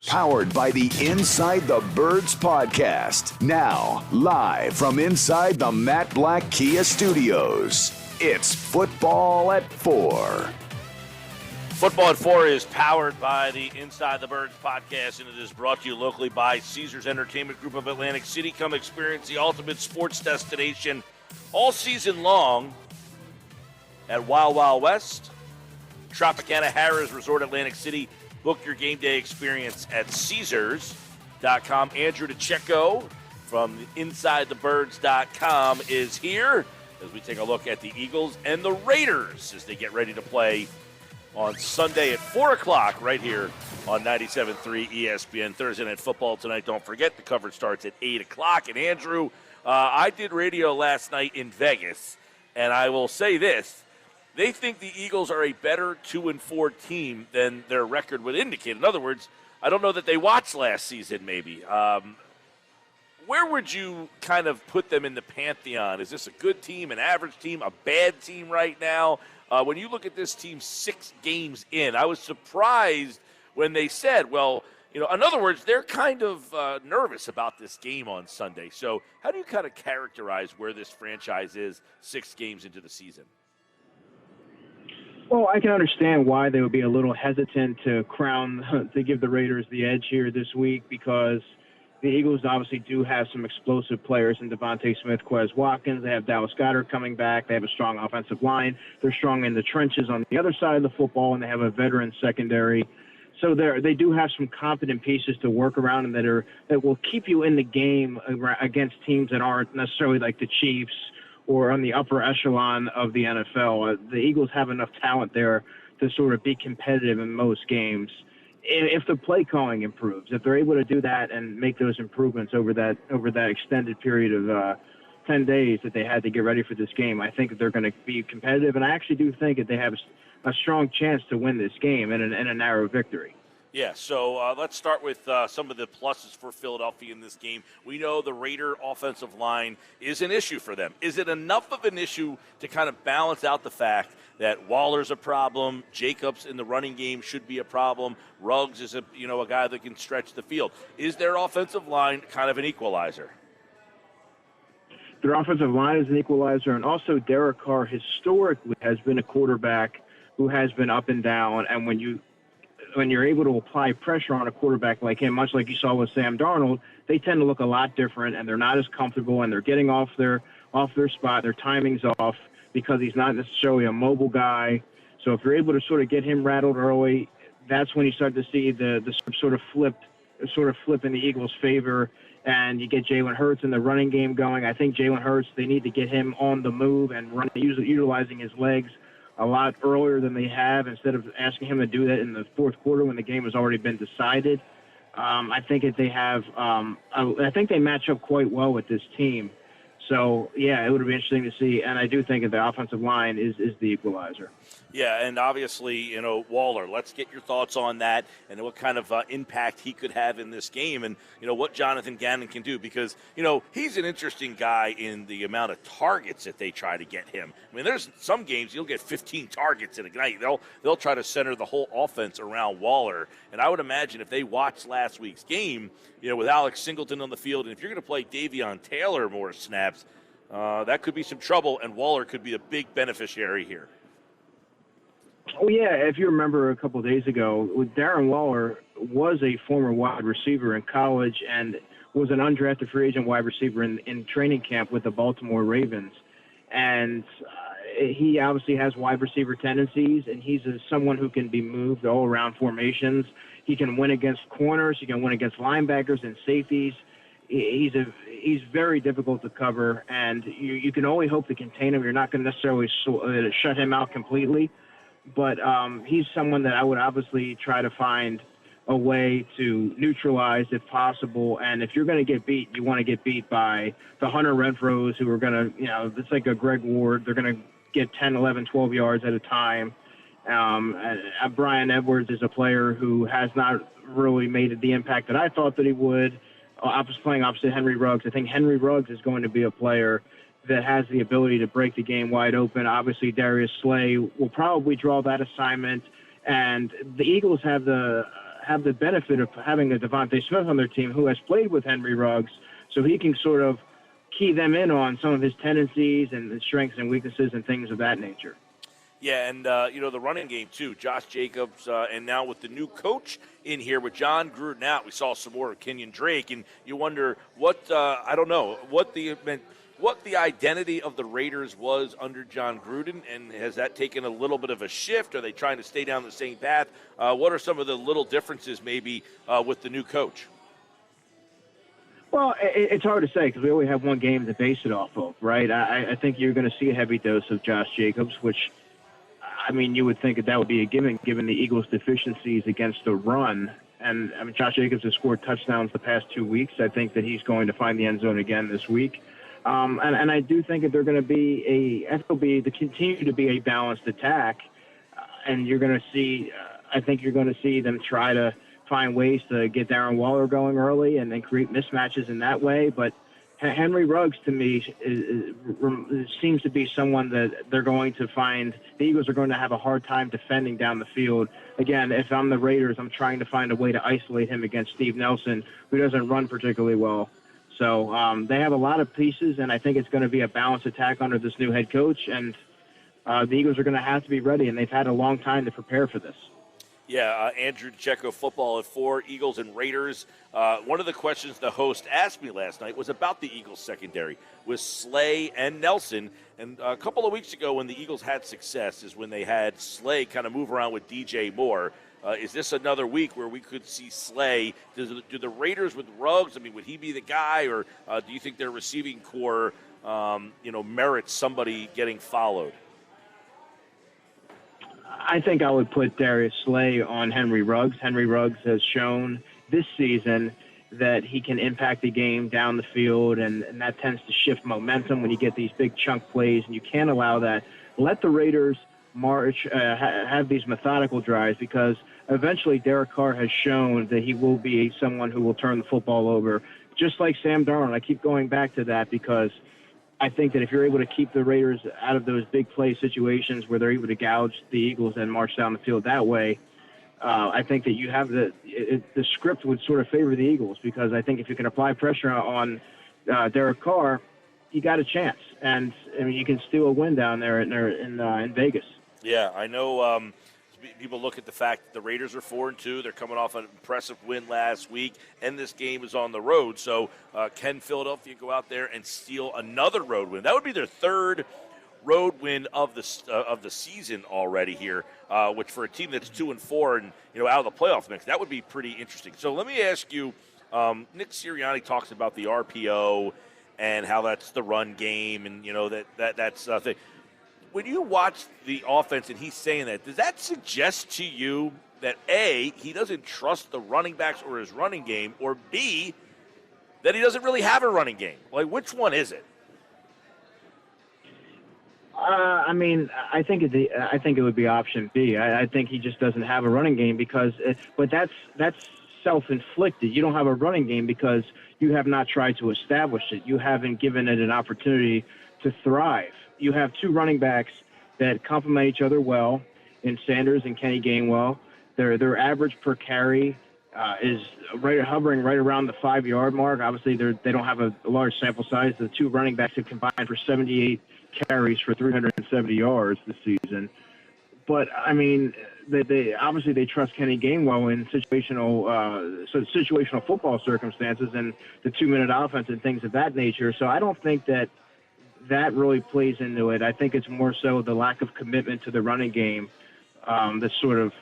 Powered by the Inside the Birds podcast. Now, live from inside the Matt Black Kia Studios, it's Football at 4. Football at 4 is powered by the Inside the Birds podcast, and it is brought to you locally by Caesars Entertainment Group of Atlantic City. Come experience the ultimate sports destination all season long at Wild Wild West, Tropicana Harrah's Resort Atlantic City. Book your game day experience at Caesars.com. Andrew DiCecco from InsideTheBirds.com is here as we take a look at the Eagles and the Raiders as they get ready to play on Sunday at 4 o'clock right here on 97.3 ESPN. Thursday Night Football tonight. Don't forget, the coverage starts at 8 o'clock. And, Andrew, I did radio last night in Vegas, and I will say this. They think the Eagles are a better 2-4 team than their record would indicate. In other words, I don't know that they watched last season maybe. Where would you kind of put them in the pantheon? Is this a good team, an average team, a bad team right now? When you look at this team 6 games in, I was surprised when they said, well, you know, in other words, they're kind of nervous about this game on Sunday. So how do you kind of characterize where this franchise is 6 games into the season? Well, I can understand why they would be a little hesitant to give the Raiders the edge here this week, because the Eagles obviously do have some explosive players in Devontae Smith, Quez Watkins. They have Dallas Goedert coming back. They have a strong offensive line. They're strong in the trenches on the other side of the football, and they have a veteran secondary. So they do have some competent pieces to work around and that will keep you in the game against teams that aren't necessarily like the Chiefs or on the upper echelon of the NFL. The Eagles have enough talent there to sort of be competitive in most games. If the play calling improves, if they're able to do that and make those improvements over that extended period of 10 days that they had to get ready for this game, I think that they're going to be competitive. And I actually do think that they have a strong chance to win this game in a narrow victory. Yeah, so let's start with some of the pluses for Philadelphia in this game. We know the Raider offensive line is an issue for them. Is it enough of an issue to kind of balance out the fact that Waller's a problem, Jacobs in the running game should be a problem, Ruggs is a guy that can stretch the field? Is their offensive line kind of an equalizer? Their offensive line is an equalizer, and also Derek Carr historically has been a quarterback who has been up and down, and when you're able to apply pressure on a quarterback like him, much like you saw with Sam Darnold, they tend to look a lot different, and they're not as comfortable, and they're getting off their spot. Their timing's off because he's not necessarily a mobile guy. So if you're able to sort of get him rattled early, that's when you start to see the sort of flip in the Eagles' favor, and you get Jalen Hurts in the running game going. I think Jalen Hurts, they need to get him on the move and utilizing his legs a lot earlier than they have, instead of asking him to do that in the fourth quarter when the game has already been decided. I think that they have I think they match up quite well with this team. So, yeah, it would be interesting to see. And I do think that the offensive line is the equalizer. Yeah, and obviously, Waller, let's get your thoughts on that and what kind of impact he could have in this game and, what Jonathan Gannon can do because, he's an interesting guy in the amount of targets that they try to get him. I mean, there's some games you'll get 15 targets in a night. They'll try to center the whole offense around Waller. And I would imagine if they watched last week's game, with Alex Singleton on the field, and if you're going to play Davion Taylor more snaps, that could be some trouble, and Waller could be a big beneficiary here. Oh, yeah, if you remember a couple of days ago, Darren Waller was a former wide receiver in college and was an undrafted free agent wide receiver in training camp with the Baltimore Ravens. And he obviously has wide receiver tendencies, and he's someone who can be moved all around formations. He can win against corners. He can win against linebackers and safeties. He's very difficult to cover, and you can only hope to contain him. You're not going to necessarily shut him out completely, but he's someone that I would obviously try to find a way to neutralize if possible. And if you're going to get beat, you want to get beat by the Hunter Renfrows who are going to, it's like a Greg Ward. They're going to get 10, 11, 12 yards at a time. Brian Edwards is a player who has not really made the impact that I thought that he would. I was playing opposite Henry Ruggs. I think Henry Ruggs is going to be a player that has the ability to break the game wide open. Obviously, Darius Slay will probably draw that assignment. And the Eagles have the have the benefit of having a Devontae Smith on their team who has played with Henry Ruggs, so he can sort of key them in on some of his tendencies and the strengths and weaknesses and things of that nature. Yeah, and, the running game, too. Josh Jacobs, and now with the new coach in here, with John Gruden out, we saw some more of Kenyon Drake, and you wonder what the identity of the Raiders was under John Gruden, and has that taken a little bit of a shift? Are they trying to stay down the same path? What are some of the little differences maybe with the new coach? Well, it's hard to say because we only have one game to base it off of, right? I think you're going to see a heavy dose of Josh Jacobs, which, I mean, you would think that would be a given the Eagles' deficiencies against the run. And, I mean, Josh Jacobs has scored touchdowns the past 2 weeks. I think that he's going to find the end zone again this week. And I do think that they're going to be continue to be a balanced attack. And you're going to see, I think you're going to see them try to find ways to get Darren Waller going early and then create mismatches in that way. But Henry Ruggs, to me, seems to be someone that they're going to find. The Eagles are going to have a hard time defending down the field. Again, if I'm the Raiders, I'm trying to find a way to isolate him against Steve Nelson, who doesn't run particularly well. So they have a lot of pieces, and I think it's going to be a balanced attack under this new head coach. And the Eagles are going to have to be ready, and they've had a long time to prepare for this. Yeah, Andrew DiCecco, Football at 4, Eagles and Raiders. One of the questions the host asked me last night was about the Eagles secondary with Slay and Nelson. And a couple of weeks ago when the Eagles had success is when they had Slay kind of move around with DJ Moore. Is this another week where we could see Slay? Do the Raiders with Ruggs, I mean, would he be the guy, or do you think their receiving core, merits somebody getting followed? I think I would put Darius Slay on Henry Ruggs. Henry Ruggs has shown this season that he can impact the game down the field, and that tends to shift momentum when you get these big chunk plays, and you can't allow that. Let the Raiders march, have these methodical drives, because eventually Derek Carr has shown that he will be someone who will turn the football over, just like Sam Darnold. I keep going back to that because I think that if you're able to keep the Raiders out of those big play situations where they're able to gouge the Eagles and march down the field that way, I think that you have the script would sort of favor the Eagles, because I think if you can apply pressure on Derek Carr, you got a chance. And I mean, you can steal a win down there in Vegas. Yeah, I know. People look at the fact that the Raiders are 4-2. They're coming off an impressive win last week, and this game is on the road. So can Philadelphia go out there and steal another road win? That would be their third road win of the season already here, which for a team that's 2-4 and out of the playoff mix, that would be pretty interesting. So let me ask you, Nick Sirianni talks about the RPO and how that's the run game, and that's the thing. When you watch the offense and he's saying that, does that suggest to you that A, he doesn't trust the running backs or his running game, or B, that he doesn't really have a running game? Like, which one is it? I think it would be option B. I think he just doesn't have a running game but that's self-inflicted. You don't have a running game because you have not tried to establish it. You haven't given it an opportunity to thrive. You have two running backs that complement each other well in Sanders and Kenny Gainwell. Their average per carry is hovering right around the 5-yard mark. Obviously, they don't have a large sample size. The two running backs have combined for 78 carries for 370 yards this season. But I mean, they trust Kenny Gainwell in situational football circumstances and the 2-minute offense and things of that nature. So I don't think that really plays into it. I think it's more so the lack of commitment to the running game that sort of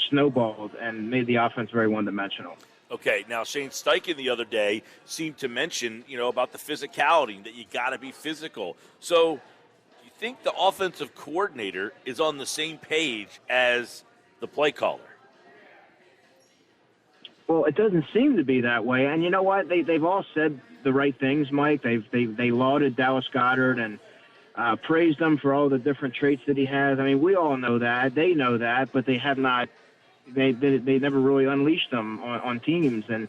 snowballed and made the offense very one-dimensional. Okay, now Shane Steichen the other day seemed to mention, about the physicality, that you got to be physical. So you think the offensive coordinator is on the same page as the play caller? Well, it doesn't seem to be that way. And you know what? They've all said the right things, Mike. They lauded Dallas Goedert and praised him for all the different traits that he has. I mean, we all know that. They know that, but they have not. They never really unleashed them on teams and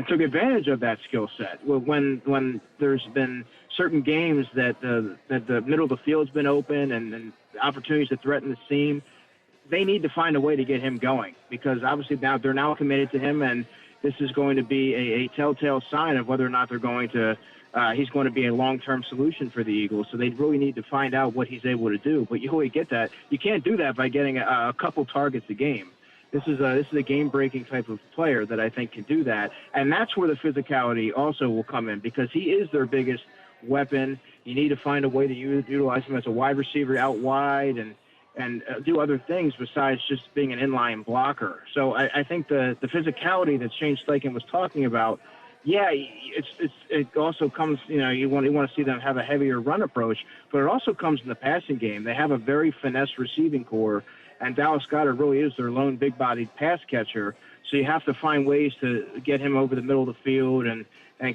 took advantage of that skill set. When there's been certain games that the middle of the field's been open and opportunities to threaten the seam, they need to find a way to get him going, because obviously now they're now committed to him, and this is going to be a telltale sign of whether or not they're going to he's going to be a long-term solution for the Eagles. So they really need to find out what he's able to do. But you always get that. You can't do that by getting a couple targets a game. This is a game-breaking type of player that I think can do that. And that's where the physicality also will come in, because he is their biggest weapon. You need to find a way to utilize him as a wide receiver out wide and do other things besides just being an inline blocker. So I think the physicality that Shane Steichen was talking about, yeah, it also comes, you want to see them have a heavier run approach, but it also comes in the passing game. They have a very finesse receiving core, and Dallas Goedert really is their lone big-bodied pass catcher. So you have to find ways to get him over the middle of the field and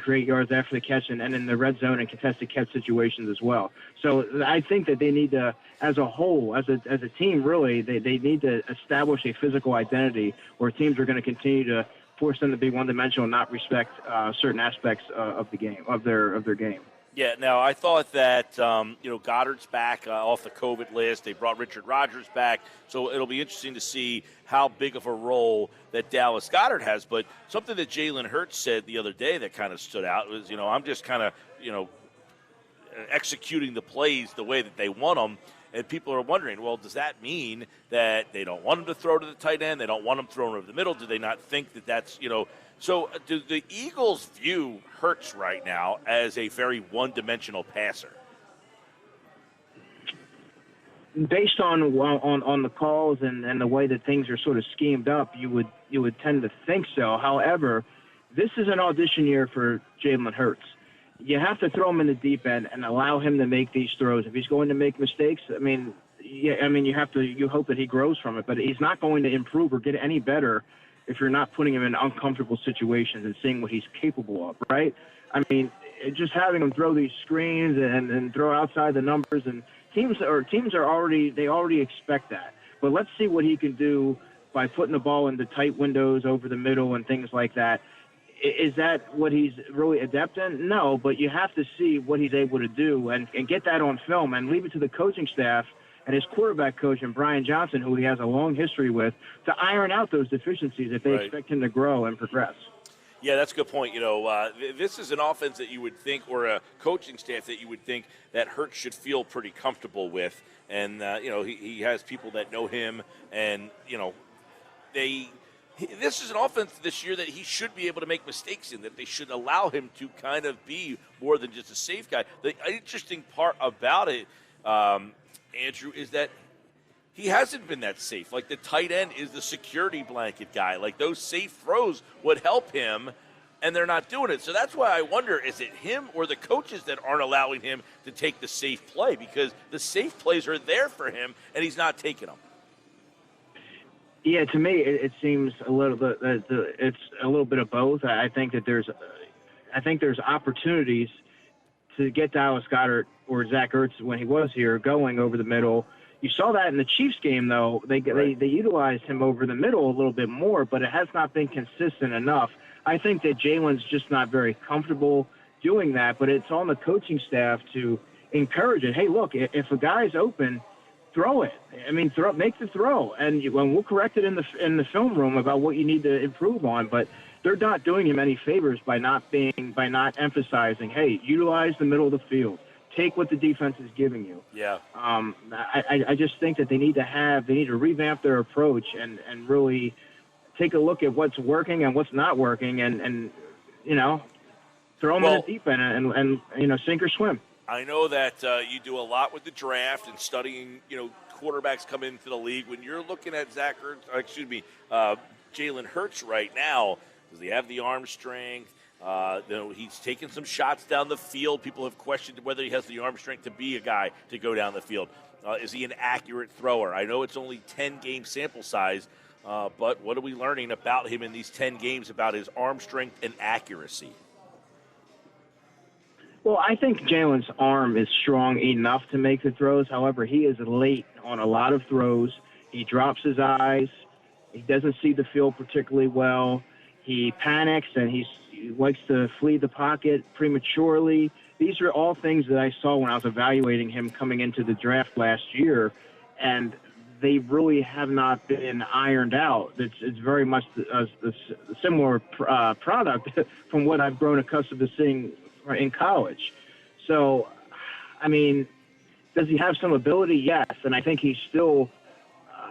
create yards after the catch and in the red zone and contested catch situations as well. So I think that they need to, as a whole, as a team, really, they need to establish a physical identity where teams are going to continue to force them to be one-dimensional and not respect certain aspects of the game, of their game. Yeah, now I thought that, Goddard's back off the COVID list. They brought Richard Rodgers back, so it'll be interesting to see how big of a role that Dallas Goedert has. But something that Jalen Hurts said the other day that kind of stood out was, I'm just kind of, executing the plays the way that they want them. And people are wondering, well, does that mean that they don't want him to throw to the tight end? They don't want him throwing over the middle? Do they not think that that's, So do the Eagles view Hurts right now as a very one-dimensional passer? Based on the calls and the way that things are sort of schemed up, you would tend to think so. However, this is an audition year for Jalen Hurts. You have to throw him in the deep end and allow him to make these throws. If he's going to make mistakes, you hope that he grows from it, but he's not going to improve or get any better if you're not putting him in uncomfortable situations and seeing what he's capable of, right? I mean, just having him throw these screens and throw outside the numbers, and teams already expect that. But let's see what he can do by putting the ball into tight windows over the middle and things like that. Is that what he's really adept in? No, but you have to see what he's able to do and get that on film and leave it to the coaching staff and his quarterback coach, and Brian Johnson, who he has a long history with, to iron out those deficiencies if they expect him to grow and progress. Yeah, that's a good point. This is an offense that you would think, or a coaching staff that you would think that Hurts should feel pretty comfortable with. And, he has people that know him, and, this is an offense this year that he should be able to make mistakes in, that they should allow him to kind of be more than just a safe guy. The interesting part about it, Andrew, is that he hasn't been that safe. Like, the tight end is the security blanket guy. Like, those safe throws would help him, and they're not doing it. So that's why I wonder, is it him or the coaches that aren't allowing him to take the safe play? Because the safe plays are there for him, and he's not taking them. Yeah, to me, it seems a little bit. It's a little bit of both. I think that there's opportunities to get Dallas Goedert or Zach Ertz when he was here going over the middle. You saw that in the Chiefs game, though. They utilized him over the middle a little bit more, but it has not been consistent enough. I think that Jalen's just not very comfortable doing that, but it's on the coaching staff to encourage it. Hey, look, if a guy's open, throw it. I mean, make the throw, and we'll correct it in the film room about what you need to improve on. But they're not doing him any favors by not emphasizing, hey, utilize the middle of the field, take what the defense is giving you. Yeah. I just think that they need to revamp their approach and really take a look at what's working and what's not working, and throw them in the deep end and sink or swim. I know that you do a lot with the draft and studying, quarterbacks come into the league. When you're looking at Jalen Hurts right now, does he have the arm strength? He's taken some shots down the field. People have questioned whether he has the arm strength to be a guy to go down the field. Is he an accurate thrower? I know it's only 10-game sample size, but what are we learning about him in these 10 games about his arm strength and accuracy? Well, I think Jalen's arm is strong enough to make the throws. However, he is late on a lot of throws. He drops his eyes. He doesn't see the field particularly well. He panics, and he likes to flee the pocket prematurely. These are all things that I saw when I was evaluating him coming into the draft last year, and they really have not been ironed out. It's very much a similar product from what I've grown accustomed to seeing in college. So, I mean, does he have some ability? Yes, and I think he still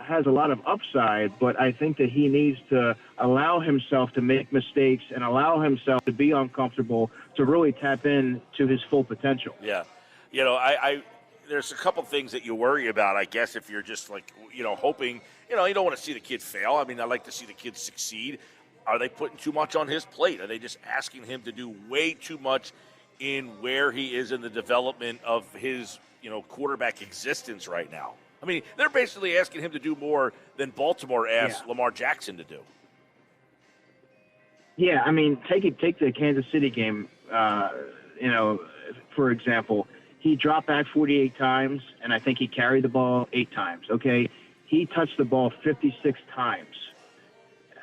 has a lot of upside, but I think that he needs to allow himself to make mistakes and allow himself to be uncomfortable to really tap into his full potential. Yeah. You know, I there's a couple things that you worry about, I guess, if you're just like, hoping, you don't want to see the kid fail. I mean, I like to see the kid succeed. Are they putting too much on his plate? Are they just asking him to do way too much in where he is in the development of his, quarterback existence right now? I mean, they're basically asking him to do more than Baltimore asked Lamar Jackson to do. Yeah, I mean, take the Kansas City game, for example. He dropped back 48 times, and I think he carried the ball 8 times, okay? He touched the ball 56 times.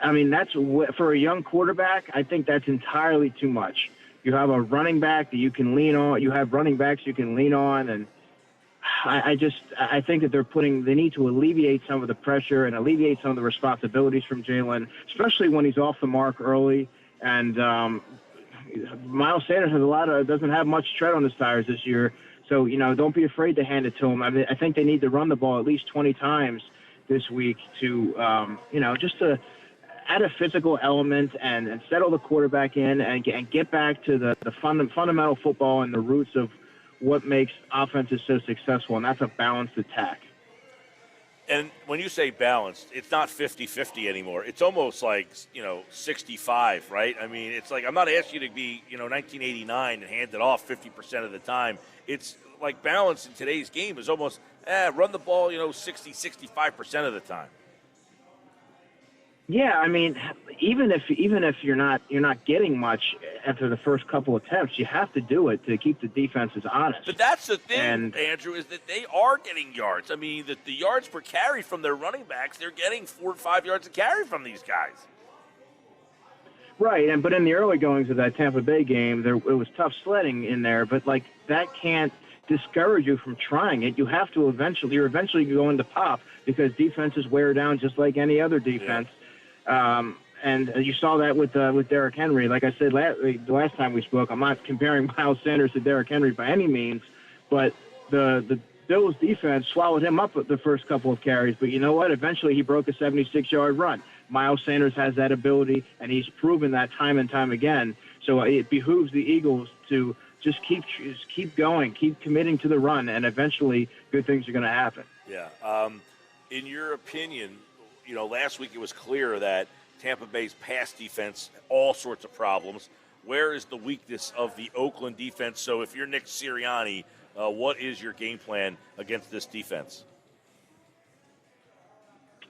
I mean, that's for a young quarterback, I think that's entirely too much. You have a running back that you can lean on. You have running backs you can lean on, and I think that they need to alleviate some of the pressure and alleviate some of the responsibilities from Jalen, especially when he's off the mark early. And Miles Sanders doesn't have much tread on his tires this year. So, don't be afraid to hand it to him. I mean, I think they need to run the ball at least 20 times this week to, just to add a physical element and settle the quarterback in and get back to the fundamental football and the roots of what makes offenses so successful, and that's a balanced attack. And when you say balanced, it's not 50-50 anymore. It's almost like, 65, right? I mean, it's like I'm not asking you to be, 1989 and hand it off 50% of the time. It's like balance in today's game is almost run the ball, 60, 65% of the time. Yeah, I mean, even if you're not getting much after the first couple attempts, you have to do it to keep the defenses honest. But that's the thing, Andrew, is that they are getting yards. I mean, the yards per carry from their running backs, they're getting 4 or 5 yards a carry from these guys. Right, but in the early goings of that Tampa Bay game, it was tough sledding in there, but like that can't discourage you from trying it. You have to you're eventually going to pop because defenses wear down just like any other defense. Yeah. And you saw that with Derrick Henry. Like I said the last time we spoke, I'm not comparing Miles Sanders to Derrick Henry by any means, but the Bills defense swallowed him up at the first couple of carries. But you know what? Eventually he broke a 76-yard run. Miles Sanders has that ability, and he's proven that time and time again. So it behooves the Eagles to just keep going, keep committing to the run, and eventually good things are going to happen. Yeah. In your opinion, last week it was clear that Tampa Bay's pass defense, all sorts of problems. Where is the weakness of the Oakland defense? So if you're Nick Sirianni, what is your game plan against this defense?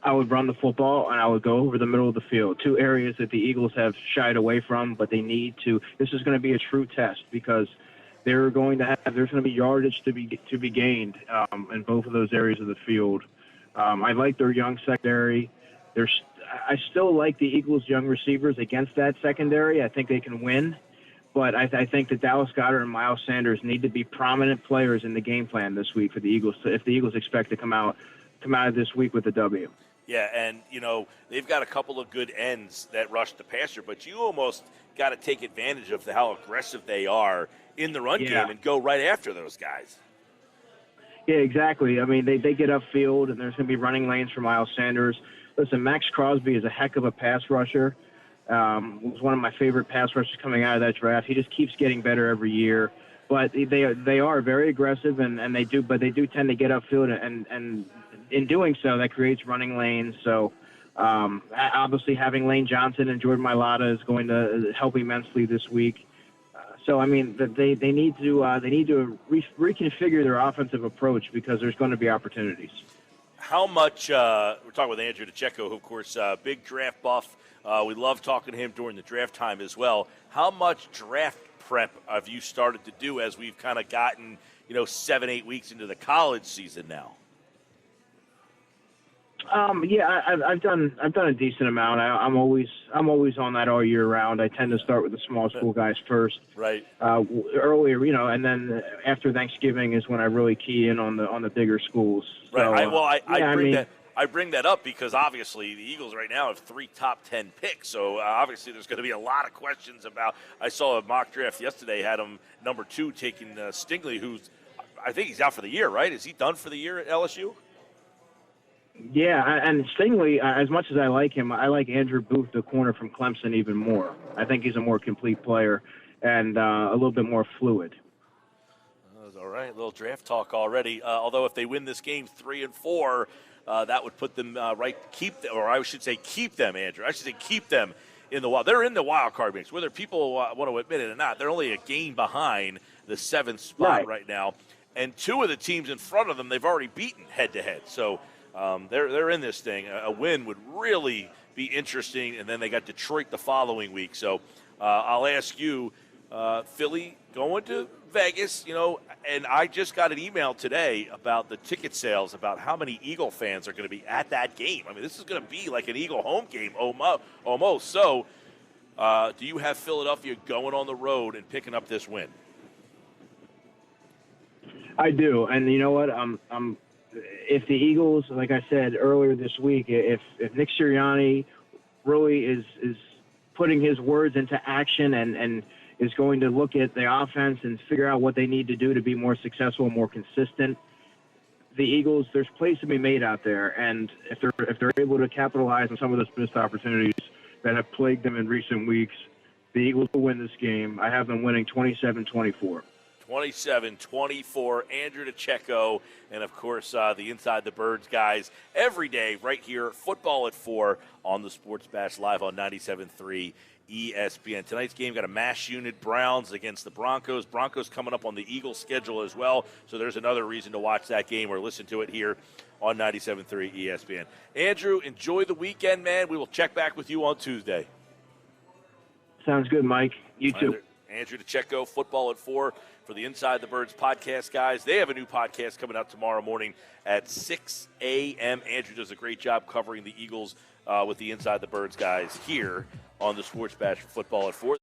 I would run the football, and I would go over the middle of the field. 2 areas that the Eagles have shied away from, but they need to. This is going to be a true test because there's going to be yardage to be gained in both of those areas of the field. I like their young secondary. I still like the Eagles' young receivers against that secondary. I think they can win, but I think that Dallas Goedert and Miles Sanders need to be prominent players in the game plan this week for the Eagles if the Eagles expect to come out of this week with a W. Yeah, and, they've got a couple of good ends that rush the passer, but you almost got to take advantage of how aggressive they are in the run game and go right after those guys. Yeah, exactly. I mean, they get upfield, and there's going to be running lanes for Miles Sanders. Listen, Max Crosby is a heck of a pass rusher. Was one of my favorite pass rushers coming out of that draft. He just keeps getting better every year. But they are very aggressive, and they do tend to get upfield, and in doing so, that creates running lanes. So obviously having Lane Johnson and Jordan Mailata is going to help immensely this week. So I mean, they need to reconfigure their offensive approach because there's going to be opportunities. How much we're talking with Andrew DiCecco, who of course big draft buff. We love talking to him during the draft time as well. How much draft prep have you started to do as we've kind of gotten 7-8 weeks into the college season now? Yeah, I've done a decent amount. I'm always on that all year round. I tend to start with the small school guys first, right? Earlier, and then after Thanksgiving is when I really key in on the bigger schools. So, right. I I bring that up because obviously the Eagles right now have 3 top 10 picks. So obviously there's going to be a lot of questions about. I saw a mock draft yesterday had him number 2 taking Stingley, who's I think he's out for the year, right? Is he done for the year at LSU? Yeah, and Stingley, as much as I like him, I like Andrew Booth, the corner from Clemson, even more. I think he's a more complete player and a little bit more fluid. All right, a little draft talk already. Although if they win this game 3-4, that would put them keep them, Andrew. I should say keep them in the wild. They're in the wild card mix, whether people want to admit it or not. They're only a game behind the 7th spot right now, and 2 of the teams in front of them they've already beaten head to head. So they're in this thing. A win would really be interesting, and then they got Detroit the following week. So I'll ask you, Philly going to Vegas, and I just got an email today about the ticket sales, about how many Eagle fans are going to be at that game. I mean, this is going to be like an Eagle home game almost. So do you have Philadelphia going on the road and picking up this win? I do, and you know what? If the Eagles, like I said earlier this week, if Nick Sirianni really is putting his words into action and is going to look at the offense and figure out what they need to do to be more successful, more consistent, the Eagles, there's plays to be made out there, and if they're able to capitalize on some of those missed opportunities that have plagued them in recent weeks, the Eagles will win this game. I have them winning 27-24. 27-24, Andrew DiCecco, and, of course, the Inside the Birds guys every day right here, Football at 4 on the Sports Bash Live on 97.3 ESPN. Tonight's game got a mash unit, Browns against the Broncos. Broncos coming up on the Eagles schedule as well, so there's another reason to watch that game or listen to it here on 97.3 ESPN. Andrew, enjoy the weekend, man. We will check back with you on Tuesday. Sounds good, Mike. You too. Andrew DiCecco, Football at 4 for the Inside the Birds podcast, guys. They have a new podcast coming out tomorrow morning at 6 a.m. Andrew does a great job covering the Eagles with the Inside the Birds guys here on the Sports Bash for Football at 4.